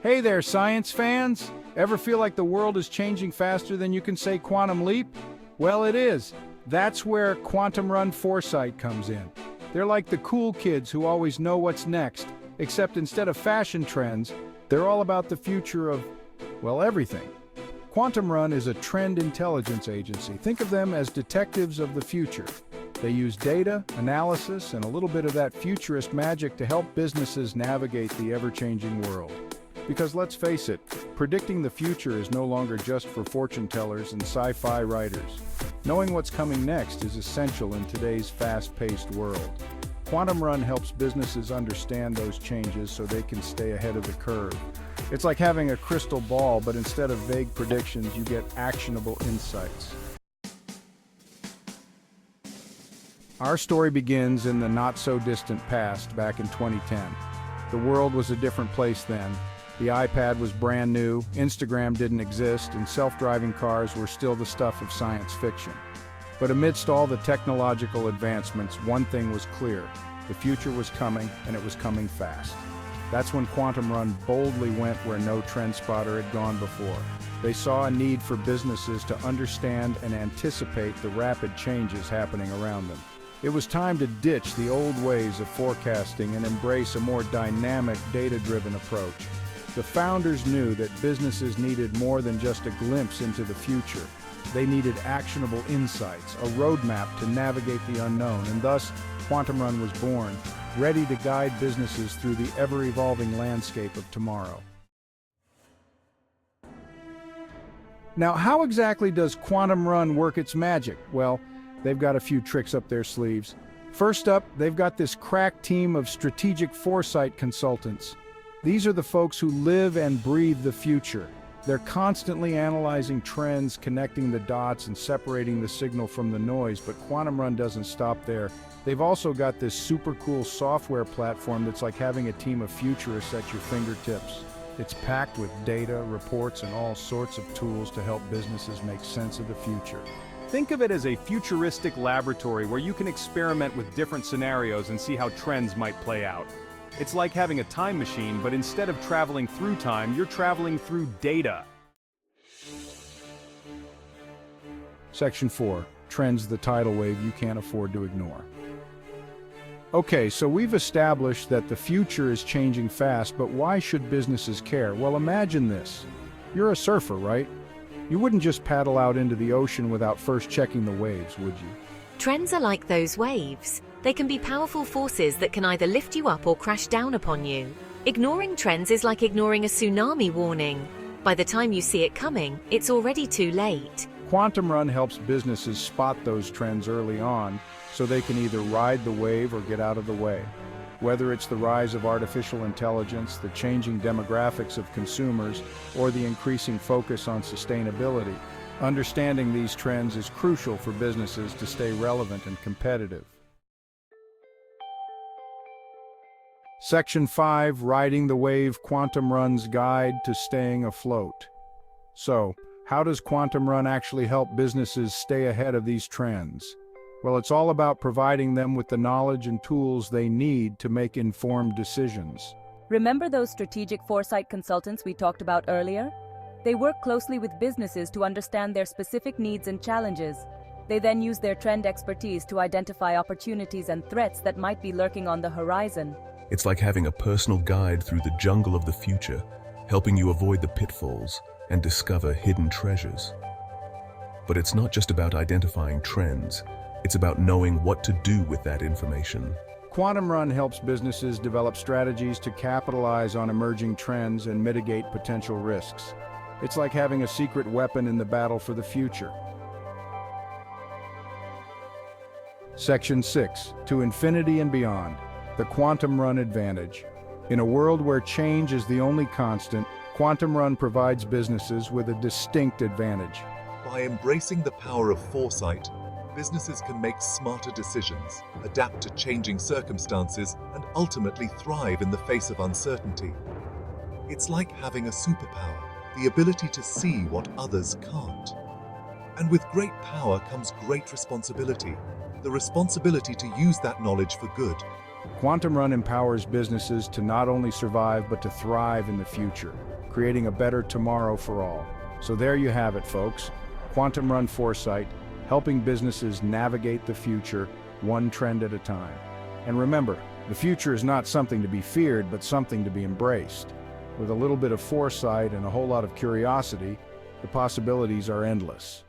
Hey there, science fans! Ever feel like the world is changing faster than you can say quantum leap? Well, it is. That's where Quantumrun Foresight comes in. They're like the cool kids who always know what's next, except instead of fashion trends, they're all about the future of, well, everything. Quantumrun is a trend intelligence agency. Think of them as detectives of the future. They use data, analysis, and a little bit of that futurist magic to help businesses navigate the ever-changing world. Because let's face it, predicting the future is no longer just for fortune tellers and sci-fi writers. Knowing what's coming next is essential in today's fast-paced world. Quantumrun helps businesses understand those changes so they can stay ahead of the curve. It's like having a crystal ball, but instead of vague predictions, you get actionable insights. Our story begins in the not-so-distant past, back in 2010. The world was a different place then. The iPad was brand new, Instagram didn't exist, and self-driving cars were still the stuff of science fiction. But amidst all the technological advancements, one thing was clear. The future was coming, and it was coming fast. That's when Quantumrun boldly went where no trend spotter had gone before. They saw a need for businesses to understand and anticipate the rapid changes happening around them. It was time to ditch the old ways of forecasting and embrace a more dynamic, data-driven approach. The founders knew that businesses needed more than just a glimpse into the future. They needed actionable insights, a roadmap to navigate the unknown, and thus Quantumrun was born, ready to guide businesses through the ever-evolving landscape of tomorrow. Now, how exactly does Quantumrun work its magic? Well, they've got a few tricks up their sleeves. First up, they've got this crack team of strategic foresight consultants. These are the folks who live and breathe the future. They're constantly analyzing trends, connecting the dots, and separating the signal from the noise, but Quantumrun doesn't stop there. They've also got this super cool software platform that's like having a team of futurists at your fingertips. It's packed with data, reports, and all sorts of tools to help businesses make sense of the future. Think of it as a futuristic laboratory where you can experiment with different scenarios and see how trends might play out. It's like having a time machine, but instead of traveling through time, you're traveling through data. Section 4. Trends the tidal wave you can't afford to ignore. Okay, so we've established that the future is changing fast, but why should businesses care? Well, imagine this. You're a surfer, right? You wouldn't just paddle out into the ocean without first checking the waves, would you? Trends are like those waves. They can be powerful forces that can either lift you up or crash down upon you. Ignoring trends is like ignoring a tsunami warning. By the time you see it coming, it's already too late. Quantumrun helps businesses spot those trends early on, so they can either ride the wave or get out of the way. Whether it's the rise of artificial intelligence, the changing demographics of consumers, or the increasing focus on sustainability, understanding these trends is crucial for businesses to stay relevant and competitive. Section 5. Riding the Wave: Quantumrun's Guide to Staying Afloat. So, how does Quantumrun actually help businesses stay ahead of these trends? Well, it's all about providing them with the knowledge and tools they need to make informed decisions. Remember those strategic foresight consultants we talked about earlier? They work closely with businesses to understand their specific needs and challenges. They then use their trend expertise to identify opportunities and threats that might be lurking on the horizon. It's like having a personal guide through the jungle of the future, helping you avoid the pitfalls and discover hidden treasures. But it's not just about identifying trends, it's about knowing what to do with that information. Quantumrun helps businesses develop strategies to capitalize on emerging trends and mitigate potential risks. It's like having a secret weapon in the battle for the future. Section 6. To Infinity and Beyond. The Quantumrun Advantage. In a world where change is the only constant, Quantumrun provides businesses with a distinct advantage. By embracing the power of foresight, businesses can make smarter decisions, adapt to changing circumstances, and ultimately thrive in the face of uncertainty. It's like having a superpower, the ability to see what others can't. And with great power comes great responsibility, the responsibility to use that knowledge for good. Quantumrun empowers businesses to not only survive but to thrive in the future. creating a better tomorrow for all. So there you have it, folks. Quantumrun Foresight, helping businesses navigate the future one trend at a time. And remember, the future is not something to be feared, but something to be embraced. With a little bit of foresight and a whole lot of curiosity, the possibilities are endless.